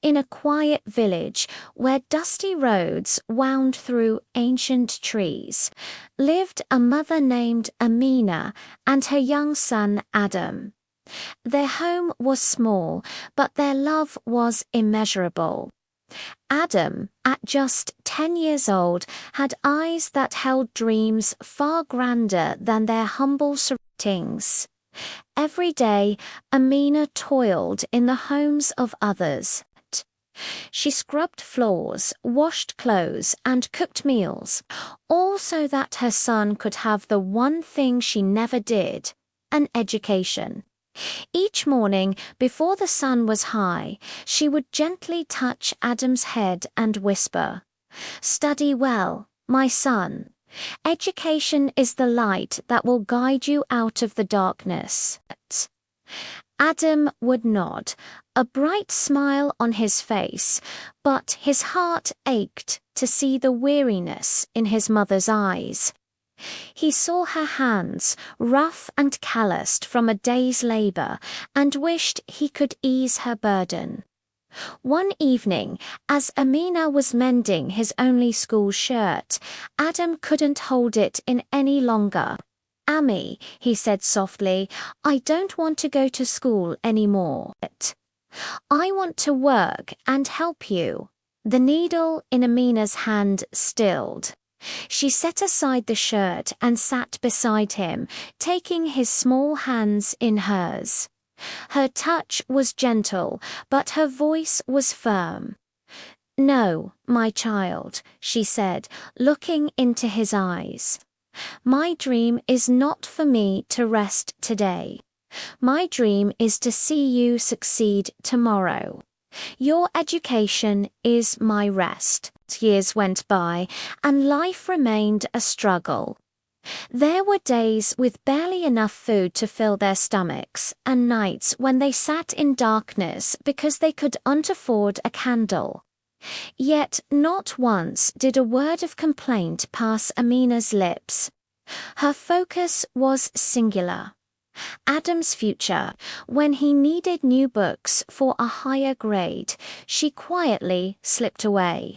In a quiet village where dusty roads wound through ancient trees, lived a mother named Amina and her young son Adam. Their home was small, but their love was immeasurable. Adam, at just 10 years old, had eyes that held dreams far grander than their humble surroundings. Every day, Amina toiled in the homes of others. She scrubbed floors, washed clothes, and cooked meals, all so that her son could have the one thing she never did, an education. Each morning, before the sun was high, she would gently touch Adam's head and whisper, "Study well, my son. Education is the light that will guide you out of the darkness." Adam would nod, a bright smile on his face, but his heart ached to see the weariness in his mother's eyes. He saw her hands, rough and calloused from a day's labor, and wished he could ease her burden. One evening, as Amina was mending his only school shirt, Adam couldn't hold it in any longer. "Ami," he said softly, "I don't want to go to school anymore. I want to work and help you." The needle in Amina's hand stilled. She set aside the shirt and sat beside him, taking his small hands in hers. Her touch was gentle, but her voice was firm. "No, my child," she said, looking into his eyes. "My dream is not for me to rest today. My dream is to see you succeed tomorrow. Your education is my rest." Years went by, and life remained a struggle. There were days with barely enough food to fill their stomachs, and nights when they sat in darkness because they couldn't afford a candle. Yet not once did a word of complaint pass Amina's lips. Her focus was singular. Adam's future. When he needed new books for a higher grade, she quietly slipped away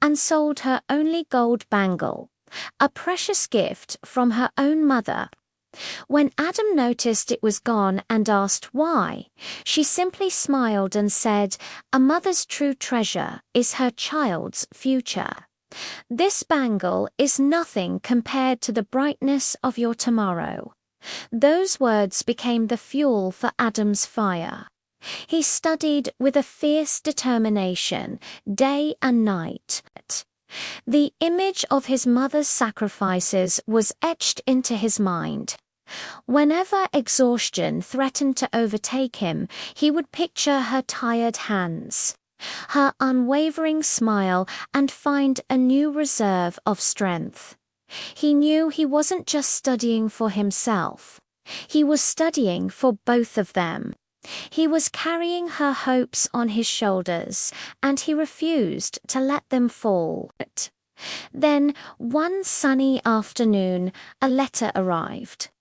and sold her only gold bangle, a precious gift from her own mother. When Adam noticed it was gone and asked why, she simply smiled and said, "A mother's true treasure is her child's future. This bangle is nothing compared to the brightness of your tomorrow." Those words became the fuel for Adam's fire. He studied with a fierce determination, day and night. The image of his mother's sacrifices was etched into his mind. Whenever exhaustion threatened to overtake him, he would picture her tired hands, her unwavering smile, and find a new reserve of strength. He knew he wasn't just studying for himself. He was studying for both of them. He was carrying her hopes on his shoulders, and he refused to let them fall. Then, one sunny afternoon, a letter arrived.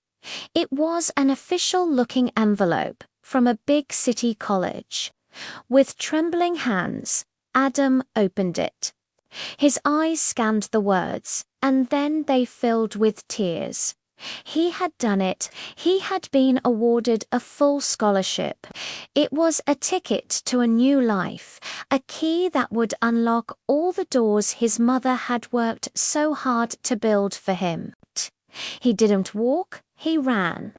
It was an official-looking envelope from a big city college. With trembling hands, Adam opened it. His eyes scanned the words, and then they filled with tears. He had done it. He had been awarded a full scholarship. It was a ticket to a new life, a key that would unlock all the doors his mother had worked so hard to build for him. He didn't walk, he ran.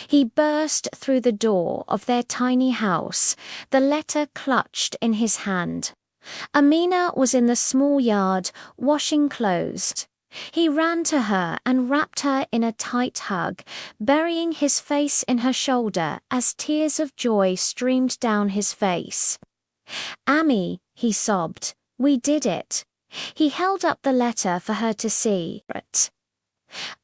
He burst through the door of their tiny house, the letter clutched in his hand. Amina was in the small yard, washing clothes. He ran to her and wrapped her in a tight hug, burying his face in her shoulder as tears of joy streamed down his face. "Ami," he sobbed, "we did it." He held up the letter for her to see.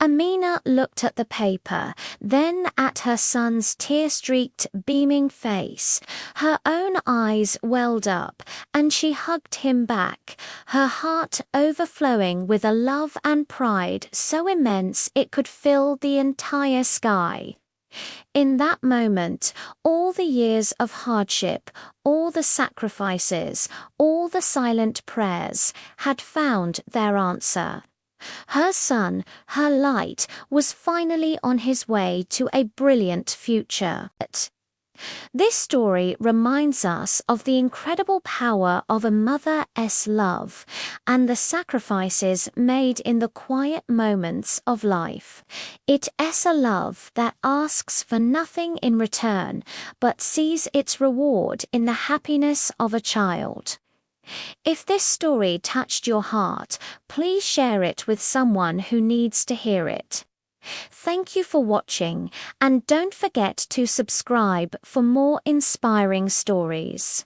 Amina looked at the paper, then at her son's tear-streaked, beaming face. Her own eyes welled up, and she hugged him back, her heart overflowing with a love and pride so immense it could fill the entire sky. In that moment, all the years of hardship, all the sacrifices, all the silent prayers had found their answer. Her son, her light, was finally on his way to a brilliant future. This story reminds us of the incredible power of a mother's love and the sacrifices made in the quiet moments of life. It is a love that asks for nothing in return but sees its reward in the happiness of a child. If this story touched your heart, please share it with someone who needs to hear it. Thank you for watching, and don't forget to subscribe for more inspiring stories.